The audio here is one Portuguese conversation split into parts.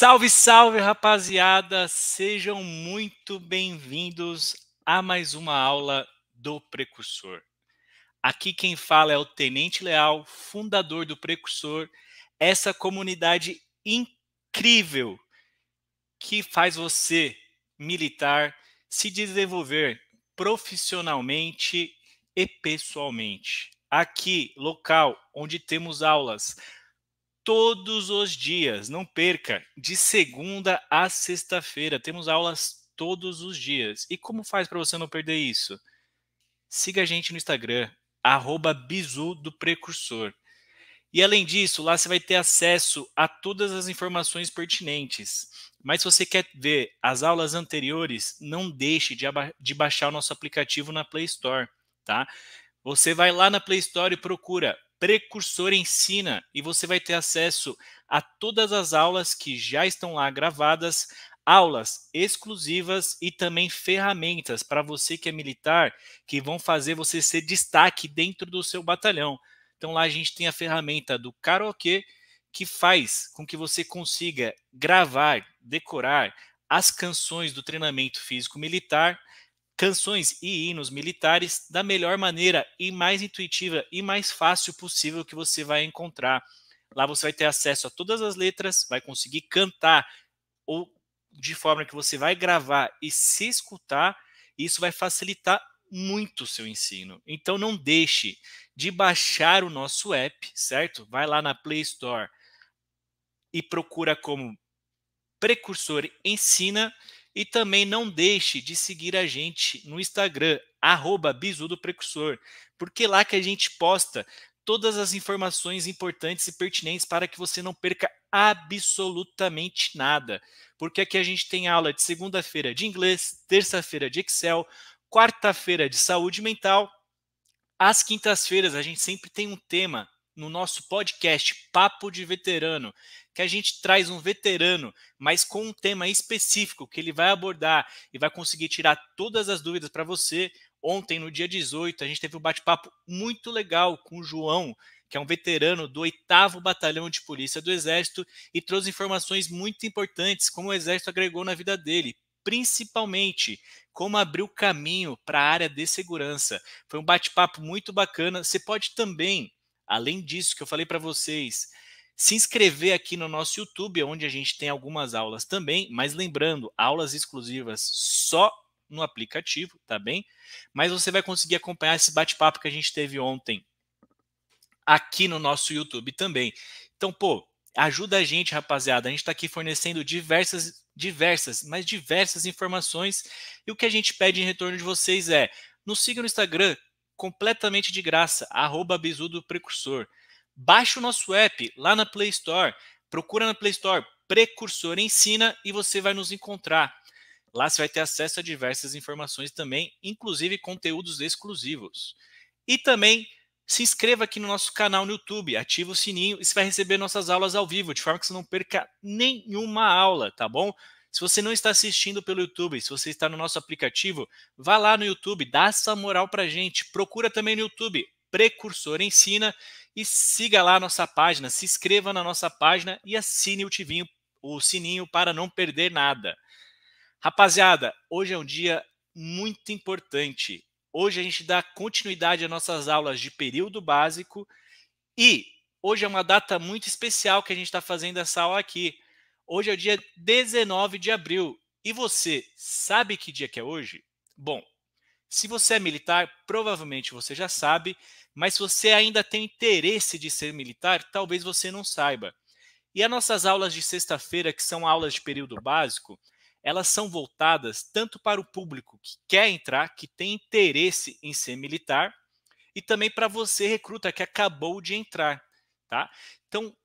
Salve, salve, rapaziada! Sejam muito bem-vindos a mais uma aula do Precursor. Aqui quem fala é o Tenente Leal, fundador do Precursor, essa comunidade incrível que faz você, militar, se desenvolver profissionalmente e pessoalmente. Aqui, local onde temos aulas todos os dias, não perca, de segunda a sexta-feira, temos aulas todos os dias. E como faz para você não perder isso? Siga a gente no Instagram, @bizu do Precursor. E além disso, lá você vai ter acesso a todas as informações pertinentes. Mas se você quer ver as aulas anteriores, não deixe de baixar o nosso aplicativo na Play Store, tá? Você vai lá na Play Store e procura Precursor Ensina e você vai ter acesso a todas as aulas que já estão lá gravadas, aulas exclusivas e também ferramentas para você que é militar que vão fazer você ser destaque dentro do seu batalhão. Então lá a gente tem a ferramenta do karaokê que faz com que você consiga gravar, decorar as canções do treinamento físico militar, canções e hinos militares da melhor maneira e mais intuitiva e mais fácil possível que você vai encontrar. Lá você vai ter acesso a todas as letras, vai conseguir cantar ou de forma que você vai gravar e se escutar, e isso vai facilitar muito o seu ensino. Então não deixe de baixar o nosso app, certo? Vai lá na Play Store e procura como Precursor Ensina e também não deixe de seguir a gente no Instagram, @bizu do Precursor, porque lá que a gente posta todas as informações importantes e pertinentes para que você não perca absolutamente nada. Porque aqui a gente tem aula de segunda-feira de inglês, terça-feira de Excel, quarta-feira de saúde mental. Às quintas-feiras, a gente sempre tem um tema no nosso podcast Papo de Veterano, que a gente traz um veterano, mas com um tema específico que ele vai abordar e vai conseguir tirar todas as dúvidas para você. Ontem, no dia 18, a gente teve um bate-papo muito legal com o João, que é um veterano do 8º Batalhão de Polícia do Exército e trouxe informações muito importantes como o Exército agregou na vida dele, principalmente como abriu caminho para a área de segurança. Foi um bate-papo muito bacana. Você pode também, além disso que eu falei para vocês, se inscrever aqui no nosso YouTube, onde a gente tem algumas aulas também, mas lembrando, aulas exclusivas só no aplicativo, tá bem? Mas você vai conseguir acompanhar esse bate-papo que a gente teve ontem aqui no nosso YouTube também. Então, pô, ajuda a gente, rapaziada. A gente está aqui fornecendo diversas informações. E o que a gente pede em retorno de vocês é, nos siga no Instagram, completamente de graça, @bizu do Precursor. Baixe o nosso app lá na Play Store. Procura na Play Store Precursor Ensina e você vai nos encontrar. Lá você vai ter acesso a diversas informações também, inclusive conteúdos exclusivos. E também se inscreva aqui no nosso canal no YouTube, ativa o sininho e você vai receber nossas aulas ao vivo, de forma que você não perca nenhuma aula, tá bom? Se você não está assistindo pelo YouTube, se você está no nosso aplicativo, vá lá no YouTube, dá essa moral pra gente. Procura também no YouTube, Precursor Ensina, e siga lá a nossa página, se inscreva na nossa página e assine o sininho para não perder nada. Rapaziada, hoje é um dia muito importante. Hoje a gente dá continuidade às nossas aulas de período básico e hoje é uma data muito especial que a gente está fazendo essa aula aqui. Hoje é o dia 19 de abril. E você sabe que dia que é hoje? Bom, se você é militar, provavelmente você já sabe, mas se você ainda tem interesse de ser militar, talvez você não saiba. E as nossas aulas de sexta-feira, que são aulas de período básico, elas são voltadas tanto para o público que quer entrar, que tem interesse em ser militar, e também para você, recruta, que acabou de entrar, tá? Então,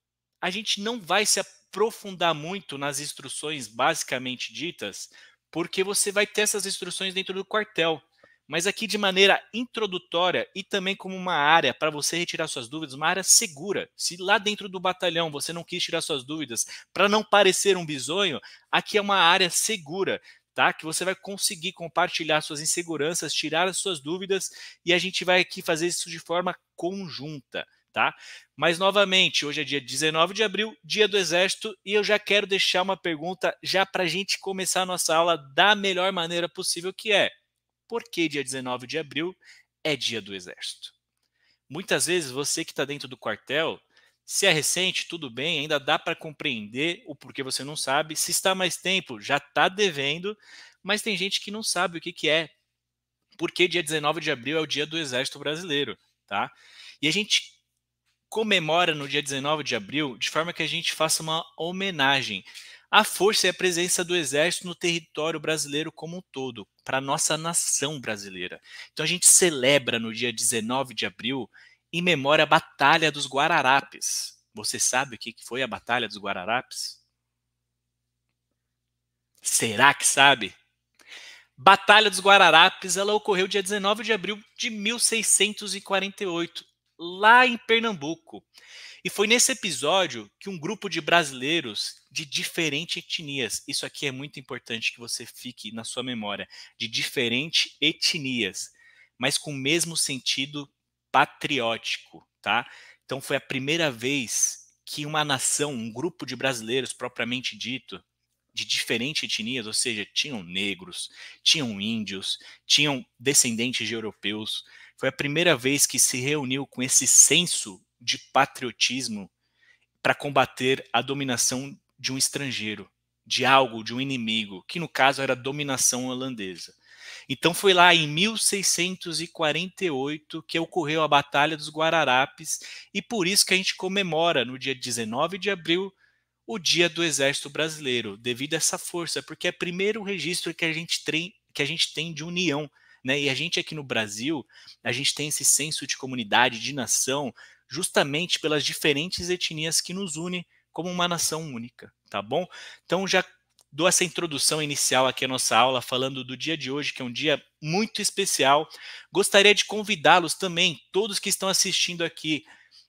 a gente não vai se aprofundar muito nas instruções basicamente ditas, porque você vai ter essas instruções dentro do quartel. Mas aqui de maneira introdutória e também como uma área para você retirar suas dúvidas, uma área segura. Se lá dentro do batalhão você não quis tirar suas dúvidas para não parecer um bisonho, aqui é uma área segura, tá? Que você vai conseguir compartilhar suas inseguranças, tirar as suas dúvidas e a gente vai aqui fazer isso de forma conjunta, tá? Mas, novamente, hoje é dia 19 de abril, dia do Exército, e eu já quero deixar uma pergunta já para a gente começar a nossa aula da melhor maneira possível, que é: por que dia 19 de abril é dia do Exército? Muitas vezes você que está dentro do quartel, se é recente, tudo bem, ainda dá para compreender o porquê você não sabe. Se está mais tempo, já está devendo, mas tem gente que não sabe o que, que é. Porque dia 19 de abril é o dia do Exército Brasileiro, tá? E a gente comemora no dia 19 de abril de forma que a gente faça uma homenagem à força e à presença do Exército no território brasileiro como um todo, para a nossa nação brasileira. Então a gente celebra no dia 19 de abril em memória à Batalha dos Guararapes. Você sabe o que foi a Batalha dos Guararapes? Será que sabe? Batalha dos Guararapes, ela ocorreu dia 19 de abril de 1648, lá em Pernambuco. E foi nesse episódio que um grupo de brasileiros de diferentes etnias, isso aqui é muito importante que você fique na sua memória, de diferentes etnias, mas com o mesmo sentido patriótico, tá? Então foi a primeira vez que uma nação, um grupo de brasileiros propriamente dito, de diferentes etnias, ou seja, tinham negros, tinham índios, tinham descendentes de europeus. Foi a primeira vez que se reuniu com esse senso de patriotismo para combater a dominação de um estrangeiro, de algo, de um inimigo, que no caso era a dominação holandesa. Então foi lá em 1648 que ocorreu a Batalha dos Guararapes, e por isso que a gente comemora no dia 19 de abril o Dia do Exército Brasileiro, devido a essa força, porque é o primeiro registro que a gente tem de união, né? E a gente aqui no Brasil, a gente tem esse senso de comunidade, de nação, justamente pelas diferentes etnias que nos unem como uma nação única, tá bom? Então já dou essa introdução inicial aqui à nossa aula, falando do dia de hoje, que é um dia muito especial. Gostaria de convidá-los também, todos que estão assistindo aqui,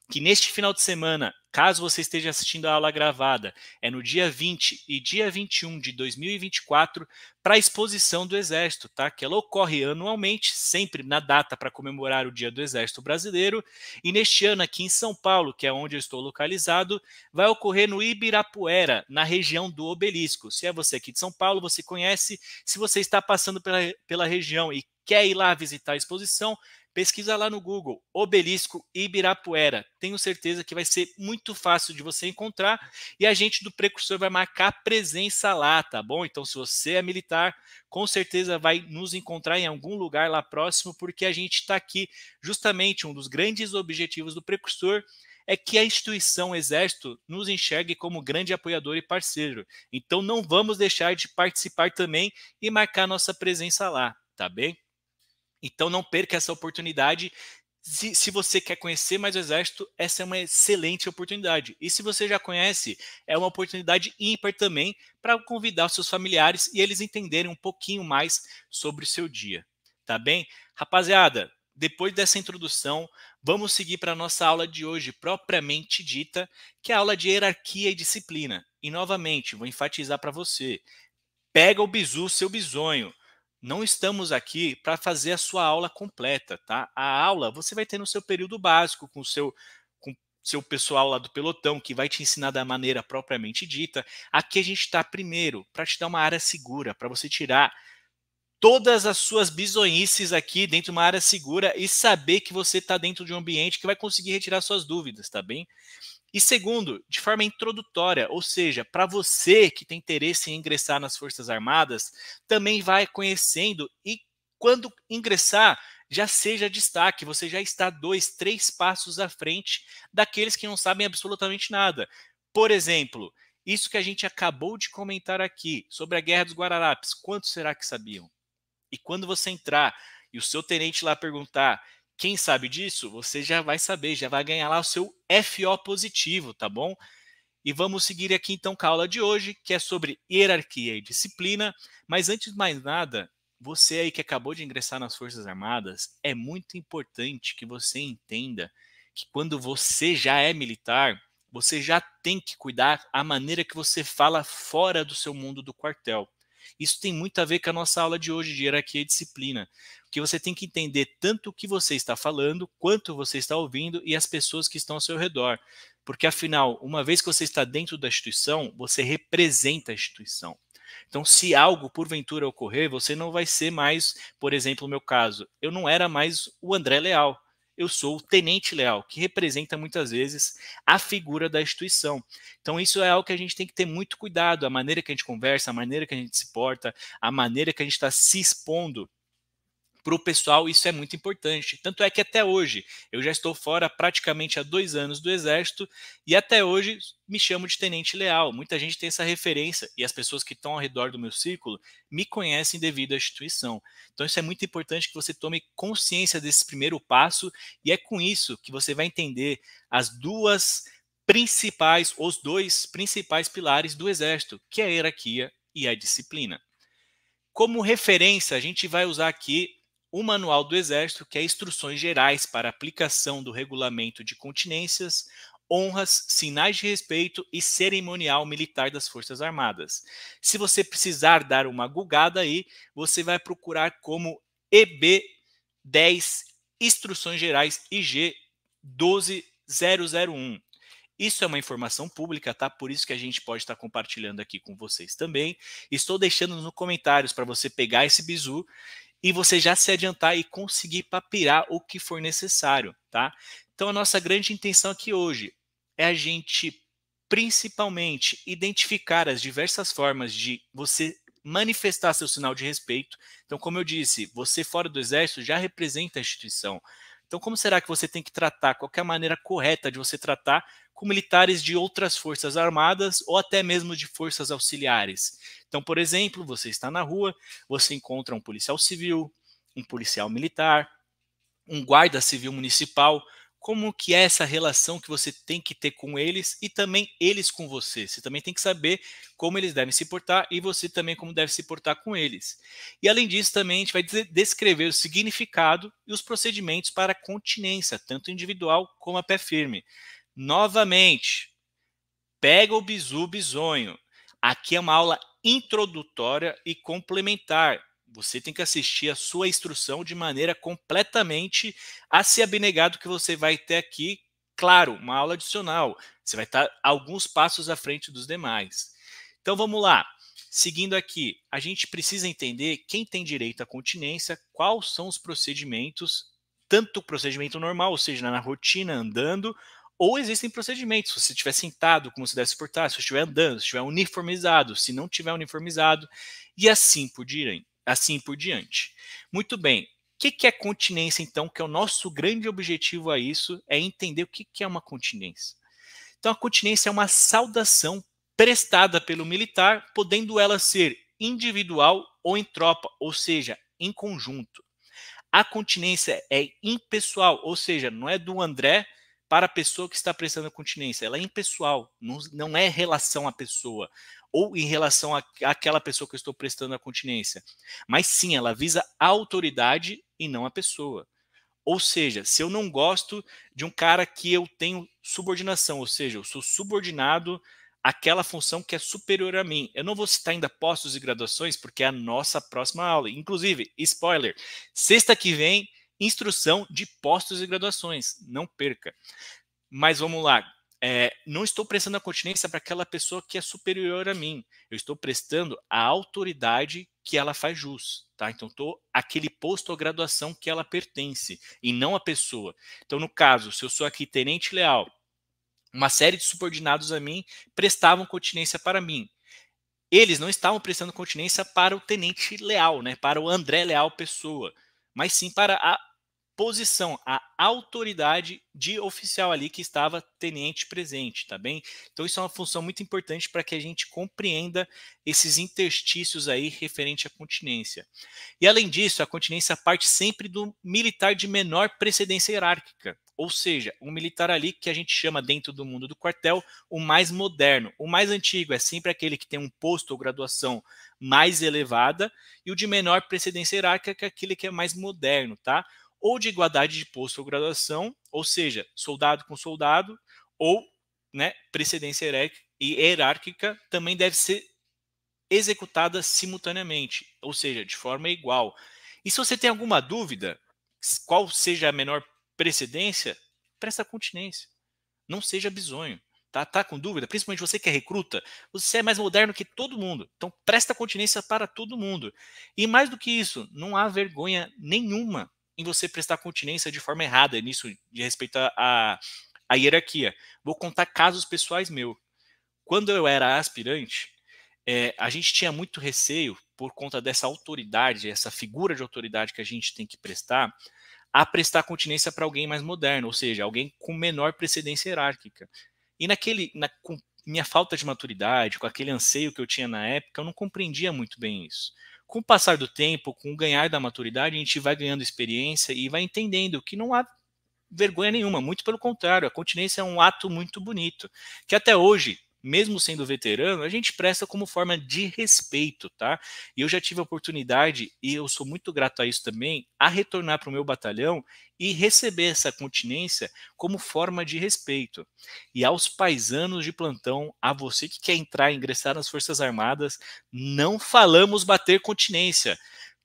que neste final de semana, caso você esteja assistindo a aula gravada, é no dia 20 e dia 21 de 2024, para a exposição do Exército, tá? Que ela ocorre anualmente, sempre na data para comemorar o Dia do Exército Brasileiro, e neste ano aqui em São Paulo, que é onde eu estou localizado, vai ocorrer no Ibirapuera, na região do Obelisco. Se é você aqui de São Paulo, você conhece. Se você está passando pela região e quer ir lá visitar a exposição, pesquisa lá no Google, Obelisco Ibirapuera. Tenho certeza que vai ser muito fácil de você encontrar, e a gente do Precursor vai marcar presença lá, tá bom? Então, se você é militar, com certeza vai nos encontrar em algum lugar lá próximo, porque a gente está aqui justamente, um dos grandes objetivos do Precursor é que a instituição Exército nos enxergue como grande apoiador e parceiro. Então, não vamos deixar de participar também e marcar nossa presença lá, tá bem? Então não perca essa oportunidade. Se você quer conhecer mais o Exército, essa é uma excelente oportunidade. E se você já conhece, é uma oportunidade ímpar também para convidar os seus familiares e eles entenderem um pouquinho mais sobre o seu dia. Tá bem? Rapaziada, depois dessa introdução, vamos seguir para a nossa aula de hoje, propriamente dita, que é a aula de hierarquia e disciplina. E novamente, vou enfatizar para você: pega o bizu, seu bisonho. Não estamos aqui para fazer a sua aula completa, tá? A aula você vai ter no seu período básico, com seu pessoal lá do pelotão, que vai te ensinar da maneira propriamente dita. Aqui a gente está primeiro para te dar uma área segura, para você tirar todas as suas bizonhices aqui dentro de uma área segura e saber que você está dentro de um ambiente que vai conseguir retirar suas dúvidas, tá bem? E segundo, de forma introdutória, ou seja, para você que tem interesse em ingressar nas Forças Armadas, também vai conhecendo, e quando ingressar, já seja destaque, você já está 2, 3 passos à frente daqueles que não sabem absolutamente nada. Por exemplo, isso que a gente acabou de comentar aqui sobre a Guerra dos Guararapes, quantos será que sabiam? E quando você entrar e o seu tenente lá perguntar quem sabe disso, você já vai saber, já vai ganhar lá o seu FO positivo, tá bom? E vamos seguir aqui então com a aula de hoje, que é sobre hierarquia e disciplina. Mas antes de mais nada, você aí que acabou de ingressar nas Forças Armadas, é muito importante que você entenda que quando você já é militar, você já tem que cuidar a maneira que você fala fora do seu mundo do quartel. Isso tem muito a ver com a nossa aula de hoje de hierarquia e disciplina, porque você tem que entender tanto o que você está falando, quanto você está ouvindo e as pessoas que estão ao seu redor. Porque afinal, uma vez que você está dentro da instituição, você representa a instituição. Então, se algo porventura ocorrer, você não vai ser mais, por exemplo, no meu caso, eu não era mais o André Leal. Eu sou o Tenente Leal, que representa muitas vezes a figura da instituição. Então, isso é algo que a gente tem que ter muito cuidado, a maneira que a gente conversa, a maneira que a gente se porta, a maneira que a gente está se expondo para o pessoal, isso é muito importante. Tanto é que até hoje, eu já estou fora praticamente há 2 anos do Exército e até hoje me chamo de Tenente Leal. Muita gente tem essa referência e as pessoas que estão ao redor do meu círculo me conhecem devido à instituição. Então isso é muito importante que você tome consciência desse primeiro passo e é com isso que você vai entender os dois principais pilares do Exército, que é a hierarquia e a disciplina. Como referência, a gente vai usar aqui o Manual do Exército, que é Instruções Gerais para Aplicação do Regulamento de Continências, Honras, Sinais de Respeito e Cerimonial Militar das Forças Armadas. Se você precisar dar uma gugada aí, você vai procurar como EB 10 Instruções Gerais IG 12001. Isso é uma informação pública, tá? Por isso que a gente pode estar compartilhando aqui com vocês também. Estou deixando nos comentários para você pegar esse bizu e você já se adiantar e conseguir papirar o que for necessário, tá? Então a nossa grande intenção aqui hoje é a gente principalmente identificar as diversas formas de você manifestar seu sinal de respeito. Então, como eu disse, você fora do exército já representa a instituição. Então, como será que você tem que tratar? Qual é a maneira correta de você tratar com militares de outras forças armadas ou até mesmo de forças auxiliares? Então, por exemplo, você está na rua, você encontra um policial civil, um policial militar, um guarda civil municipal. Como que é essa relação que você tem que ter com eles e também eles com você? Você também tem que saber como eles devem se portar e você também como deve se portar com eles. E além disso, também a gente vai descrever o significado e os procedimentos para a continência, tanto individual como a pé firme. Novamente, pega o bizu bisonho. Aqui é uma aula introdutória e complementar. Você tem que assistir a sua instrução de maneira completamente a se abnegar do que você vai ter aqui. Claro, uma aula adicional. Você vai estar alguns passos à frente dos demais. Então vamos lá. Seguindo aqui, a gente precisa entender quem tem direito à continência, quais são os procedimentos, tanto o procedimento normal, ou seja, na rotina andando, ou existem procedimentos, se você estiver sentado, como você deve se portar, se você estiver andando, se estiver uniformizado, se não estiver uniformizado, e assim por diante. Assim por diante. Muito bem. O que é continência, então, que é o nosso grande objetivo a isso, é entender o que é uma continência. Então, a continência é uma saudação prestada pelo militar, podendo ela ser individual ou em tropa, ou seja, em conjunto. A continência é impessoal, ou seja, não é do André para a pessoa que está prestando a continência, ela é impessoal, não é em relação à pessoa ou em relação àquela pessoa que eu estou prestando a continência, mas sim, ela visa a autoridade e não a pessoa. Ou seja, se eu não gosto de um cara que eu tenho subordinação, ou seja, eu sou subordinado àquela função que é superior a mim. Eu não vou citar ainda postos e graduações, porque é a nossa próxima aula. Inclusive, spoiler, sexta que vem, instrução de postos e graduações. Não perca. Mas vamos lá. Não estou prestando a continência para aquela pessoa que é superior a mim. Eu estou prestando a autoridade que ela faz jus, tá? Então, estou aquele posto ou graduação que ela pertence e não a pessoa. Então, no caso, se eu sou aqui tenente leal, uma série de subordinados a mim prestavam continência para mim. Eles não estavam prestando continência para o tenente leal, né? Para o André Leal pessoa, mas sim para a posição, a autoridade de oficial ali que estava tenente presente, tá bem? Então isso é uma função muito importante para que a gente compreenda esses interstícios aí referente à continência. E além disso, a continência parte sempre do militar de menor precedência hierárquica, ou seja, um militar ali que a gente chama dentro do mundo do quartel o mais moderno. O mais antigo é sempre aquele que tem um posto ou graduação mais elevada, e o de menor precedência hierárquica é aquele que é mais moderno, tá? Ou de igualdade de posto ou graduação, ou seja, soldado com soldado, ou, né, precedência hierárquica também deve ser executadas simultaneamente, ou seja, de forma igual. E se você tem alguma dúvida, qual seja a menor precedência, presta continência. Não seja bizonho. Tá com dúvida? Principalmente você que é recruta, você é mais moderno que todo mundo. Então presta continência para todo mundo. E mais do que isso, não há vergonha nenhuma em você prestar continência de forma errada nisso, de respeito à hierarquia. Vou contar casos pessoais meus. Quando eu era aspirante, a gente tinha muito receio por conta dessa autoridade, essa figura de autoridade que a gente tem que prestar, a prestar continência para alguém mais moderno, ou seja, alguém com menor precedência hierárquica. E com minha falta de maturidade, com aquele anseio que eu tinha na época, eu não compreendia muito bem isso. Com o passar do tempo, com o ganhar da maturidade, a gente vai ganhando experiência e vai entendendo que não há vergonha nenhuma, muito pelo contrário, a continência é um ato muito bonito, que até hoje, mesmo sendo veterano, a gente presta como forma de respeito, tá? E eu já tive a oportunidade, e eu sou muito grato a isso também, a retornar para o meu batalhão e receber essa continência como forma de respeito. E aos paisanos de plantão, a você que quer entrar, ingressar nas Forças Armadas, não falamos bater continência.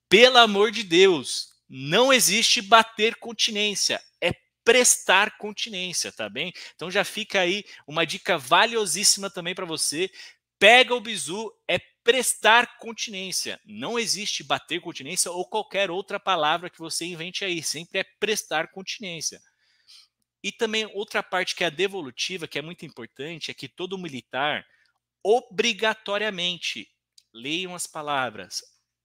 Pelo amor de Deus, não existe bater continência, é prestar continência, tá bem? Então já fica aí uma dica valiosíssima também para você. Pega o bizu, é prestar continência. Não existe bater continência ou qualquer outra palavra que você invente aí, sempre é prestar continência. E também outra parte que é a devolutiva, que é muito importante, é que todo militar obrigatoriamente, leiam as palavras,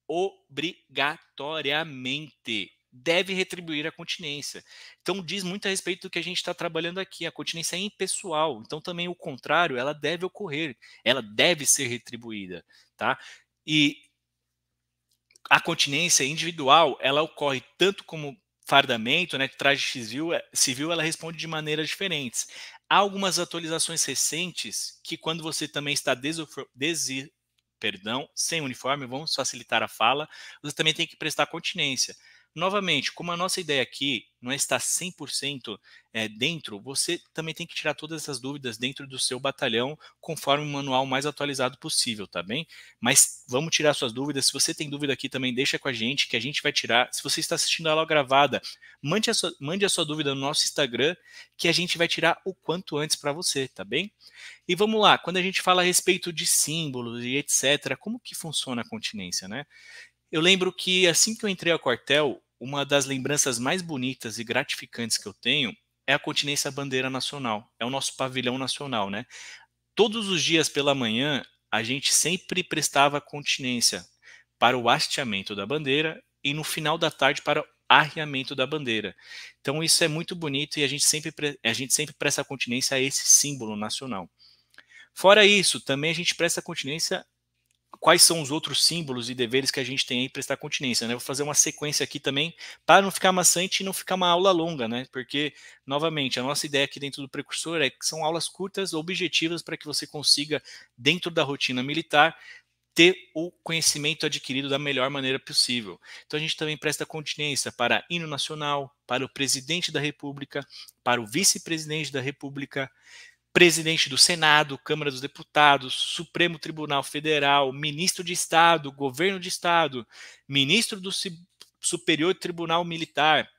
obrigatoriamente deve retribuir a continência. Então diz muito a respeito do que a gente está trabalhando aqui. A continência é impessoal. Então também o contrário, ela deve ocorrer, ela deve ser retribuída, tá? E a continência individual, ela ocorre tanto como fardamento, né, traje civil, ela responde de maneiras diferentes. Há algumas atualizações recentes que quando você também está sem uniforme, vamos facilitar a fala, você também tem que prestar continência. Novamente, como a nossa ideia aqui não é estar 100% dentro, você também tem que tirar todas essas dúvidas dentro do seu batalhão, conforme o manual mais atualizado possível, tá bem? Mas vamos tirar suas dúvidas. Se você tem dúvida aqui também, deixa com a gente, que a gente vai tirar. Se você está assistindo a aula gravada, mande a sua dúvida no nosso Instagram, que a gente vai tirar o quanto antes para você, tá bem? E vamos lá, quando a gente fala a respeito de símbolos e etc., como que funciona a continência, né? Eu lembro que assim que eu entrei ao quartel, uma das lembranças mais bonitas e gratificantes que eu tenho é a continência à bandeira nacional. É o nosso pavilhão nacional, né? Todos os dias pela manhã, a gente sempre prestava continência para o hasteamento da bandeira e no final da tarde para o arriamento da bandeira. Então isso é muito bonito e a gente sempre presta continência a esse símbolo nacional. Fora isso, também a gente presta continência. Quais são os outros símbolos e deveres que a gente tem aí prestar continência, né? Vou fazer uma sequência aqui também para não ficar maçante e não ficar uma aula longa, né? Porque, novamente, a nossa ideia aqui dentro do precursor é que são aulas curtas, objetivas, para que você consiga, dentro da rotina militar, ter o conhecimento adquirido da melhor maneira possível. Então a gente também presta continência para hino nacional, para o presidente da República, para o vice-presidente da República, presidente do Senado, Câmara dos Deputados, Supremo Tribunal Federal, ministro de Estado, governo de Estado, ministro do Superior Tribunal Militar,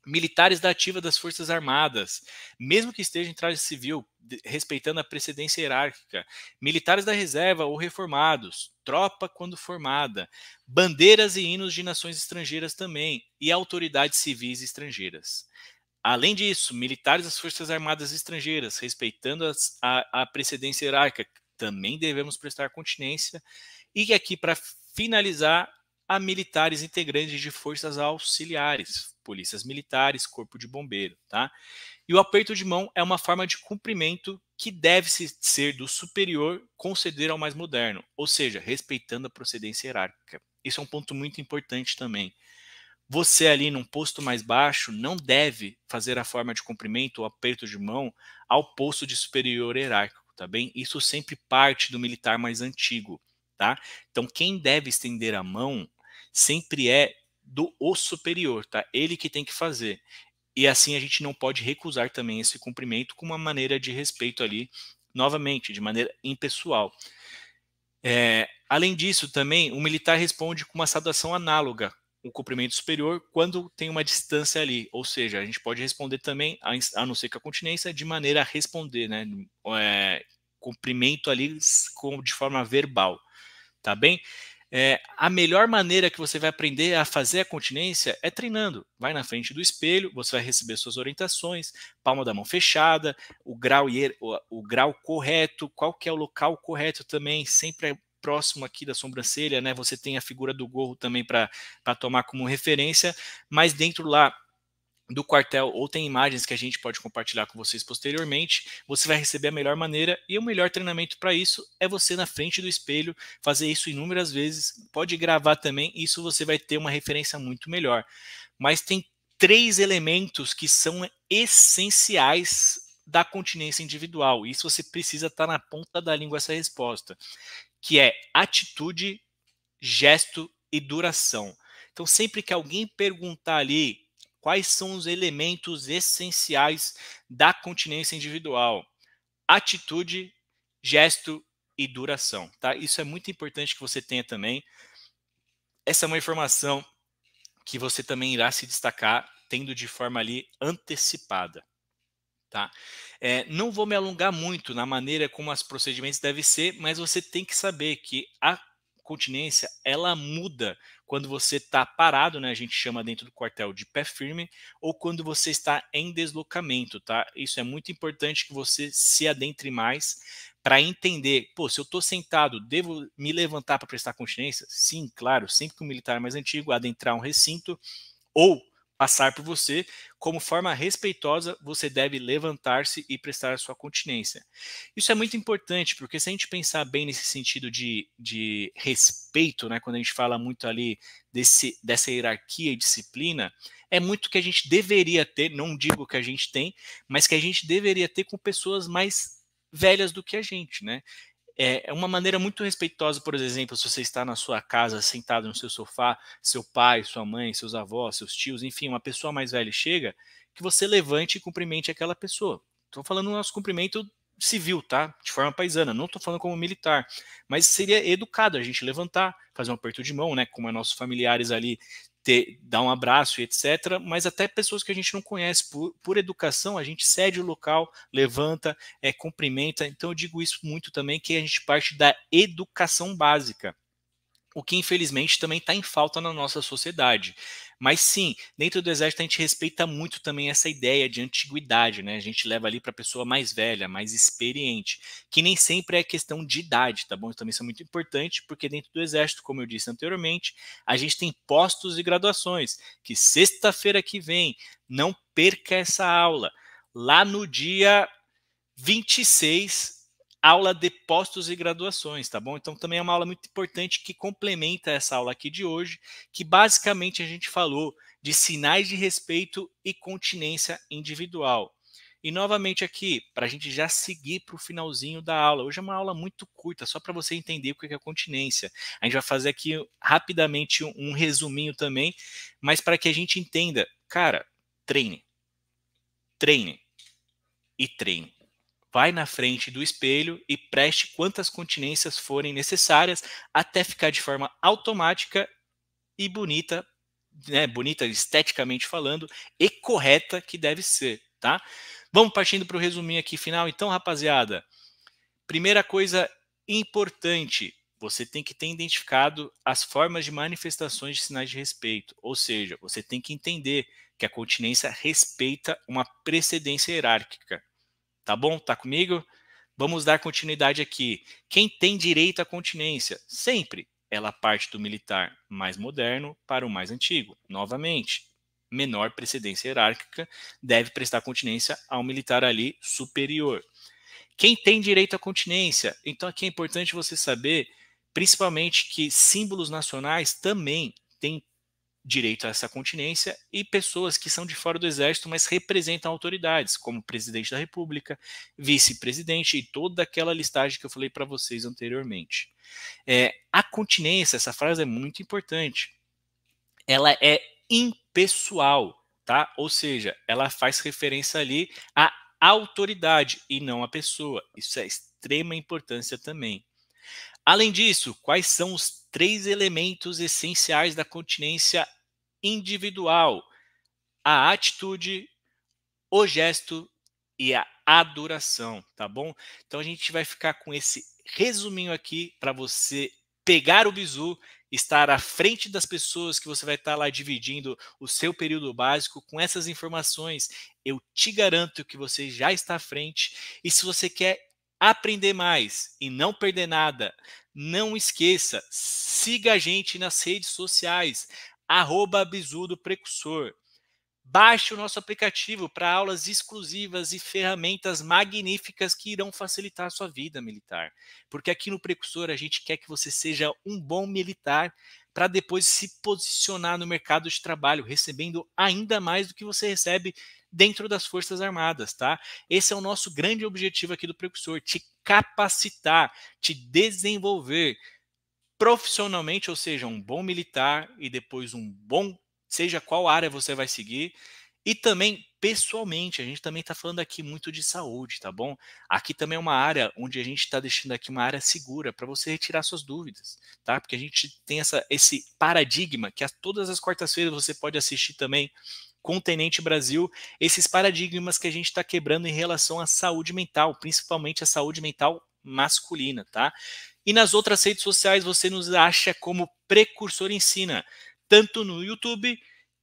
militares da ativa das Forças Armadas, mesmo que esteja em traje civil, respeitando a precedência hierárquica, militares da reserva ou reformados, tropa quando formada, bandeiras e hinos de nações estrangeiras também, e autoridades civis estrangeiras. Além disso, militares das Forças Armadas estrangeiras, respeitando a precedência hierárquica, também devemos prestar continência. E aqui, para finalizar, a militares integrantes de forças auxiliares, polícias militares, corpo de bombeiro, tá? E o aperto de mão é uma forma de cumprimento que deve ser do superior conceder ao mais moderno, ou seja, respeitando a procedência hierárquica. Isso é um ponto muito importante também. Você ali num posto mais baixo não deve fazer a forma de cumprimento ou aperto de mão ao posto de superior hierárquico, tá bem? Isso sempre parte do militar mais antigo, tá? Então quem deve estender a mão sempre é do o superior, tá? Ele que tem que fazer. E assim a gente não pode recusar também esse cumprimento com uma maneira de respeito ali, novamente, de maneira impessoal. Além disso, também, o militar responde com uma saudação análoga, o cumprimento superior, quando tem uma distância ali. Ou seja, a gente pode responder também, a não ser que a continência, de maneira a responder, né? Cumprimento ali de forma verbal, tá bem? A melhor maneira que você vai aprender a fazer a continência é treinando. Vai na frente do espelho, você vai receber suas orientações, palma da mão fechada, o grau correto, qual que é o local correto também, sempre é próximo aqui da sobrancelha, né? Você tem a figura do gorro também para tomar como referência, mas dentro lá do quartel, ou tem imagens que a gente pode compartilhar com vocês posteriormente, você vai receber a melhor maneira, e o melhor treinamento para isso é você na frente do espelho, fazer isso inúmeras vezes, pode gravar também, isso você vai ter uma referência muito melhor. Mas tem 3 elementos que são essenciais da continência individual, isso você precisa estar na ponta da língua essa resposta, que é atitude, gesto e duração. Então, sempre que alguém perguntar ali quais são os elementos essenciais da continência individual, atitude, gesto e duração, tá? Isso é muito importante que você tenha também. Essa é uma informação que você também irá se destacar tendo de forma ali antecipada. Tá? Não vou me alongar muito na maneira como os procedimentos devem ser, mas você tem que saber que a continência ela muda quando você está parado, né? A gente chama dentro do quartel de pé firme, ou quando você está em deslocamento, tá? Isso é muito importante que você se adentre mais para entender. Pô, se eu estou sentado, devo me levantar para prestar continência? Sim, claro. Sempre que um militar mais antigo adentrar um recinto ou passar por você, como forma respeitosa, você deve levantar-se e prestar a sua continência. Isso é muito importante, porque se a gente pensar bem nesse sentido de respeito, né, quando a gente fala muito ali dessa hierarquia e disciplina, é muito que a gente deveria ter, não digo que a gente tem, mas que a gente deveria ter com pessoas mais velhas do que a gente, né? É uma maneira muito respeitosa, por exemplo, se você está na sua casa, sentado no seu sofá, seu pai, sua mãe, seus avós, seus tios, enfim, uma pessoa mais velha chega, que você levante e cumprimente aquela pessoa. Estou falando no nosso cumprimento civil, tá? De forma paisana, não estou falando como militar. Mas seria educado a gente levantar, fazer um aperto de mão, né? Como é nossos familiares ali, dar um abraço e etc. Mas até pessoas que a gente não conhece, por educação, a gente cede o local, levanta, cumprimenta. Então eu digo isso muito também, que a gente parte da educação básica, o que infelizmente também está em falta na nossa sociedade. Mas sim, dentro do exército a gente respeita muito também essa ideia de antiguidade, né? A gente leva ali para a pessoa mais velha, mais experiente, que nem sempre é questão de idade, tá bom? Também isso é muito importante, porque dentro do exército, como eu disse anteriormente, a gente tem postos e graduações, que sexta-feira que vem, não perca essa aula. Lá no dia 26, aula de postos e graduações, tá bom? Então também é uma aula muito importante que complementa essa aula aqui de hoje, que basicamente a gente falou de sinais de respeito e continência individual. E novamente aqui, para a gente já seguir para o finalzinho da aula. Hoje é uma aula muito curta, só para você entender o que é continência. A gente vai fazer aqui rapidamente um resuminho também, mas para que a gente entenda, cara, treine, treine e treine. Vai na frente do espelho e preste quantas continências forem necessárias até ficar de forma automática e bonita, né, bonita esteticamente falando, e correta que deve ser, tá? Vamos partindo para o resuminho aqui final, então, rapaziada. Primeira coisa importante, você tem que ter identificado as formas de manifestações de sinais de respeito, ou seja, você tem que entender que a continência respeita uma precedência hierárquica. Tá bom? Tá comigo? Vamos dar continuidade aqui. Quem tem direito à continência? Sempre. Ela parte do militar mais moderno para o mais antigo. Novamente, menor precedência hierárquica deve prestar continência ao militar ali superior. Quem tem direito à continência? Então aqui é importante você saber, principalmente, que símbolos nacionais também têm direito a essa continência, e pessoas que são de fora do exército, mas representam autoridades, como presidente da República, vice-presidente e toda aquela listagem que eu falei para vocês anteriormente. A continência, essa frase é muito importante. Ela é impessoal, tá? Ou seja, ela faz referência ali à autoridade e não à pessoa. Isso é extrema importância também. Além disso, quais são os 3 elementos essenciais da continência individual? A atitude, o gesto e a adoração, tá bom? Então a gente vai ficar com esse resuminho aqui para você pegar o bizu, estar à frente das pessoas que você vai estar lá dividindo o seu período básico. Com essas informações, eu te garanto que você já está à frente. E se você quer aprender mais e não perder nada, não esqueça, siga a gente nas redes sociais, @bizu do precursor. Baixe o nosso aplicativo para aulas exclusivas e ferramentas magníficas que irão facilitar a sua vida militar. Porque aqui no Precursor a gente quer que você seja um bom militar para depois se posicionar no mercado de trabalho, recebendo ainda mais do que você recebe dentro das Forças Armadas, tá? Esse é o nosso grande objetivo aqui do Precursor, te capacitar, te desenvolver profissionalmente, ou seja, um bom militar e depois um bom, seja qual área você vai seguir, e também pessoalmente, a gente também está falando aqui muito de saúde, tá bom? Aqui também é uma área onde a gente está deixando aqui uma área segura para você retirar suas dúvidas, tá? Porque a gente tem esse paradigma que todas as quartas-feiras você pode assistir também com o Tenente Brasil, esses paradigmas que a gente está quebrando em relação à saúde mental, principalmente a saúde mental masculina, tá? E nas outras redes sociais você nos acha como Precursor Ensina, tanto no YouTube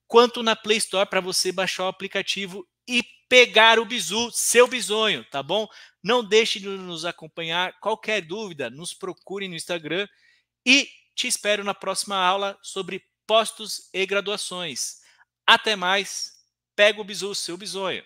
quanto na Play Store para você baixar o aplicativo e pegar o bizu, seu bisonho, tá bom? Não deixe de nos acompanhar. Qualquer dúvida, nos procure no Instagram e te espero na próxima aula sobre postos e graduações. Até mais, pega o bizu, seu bisonho.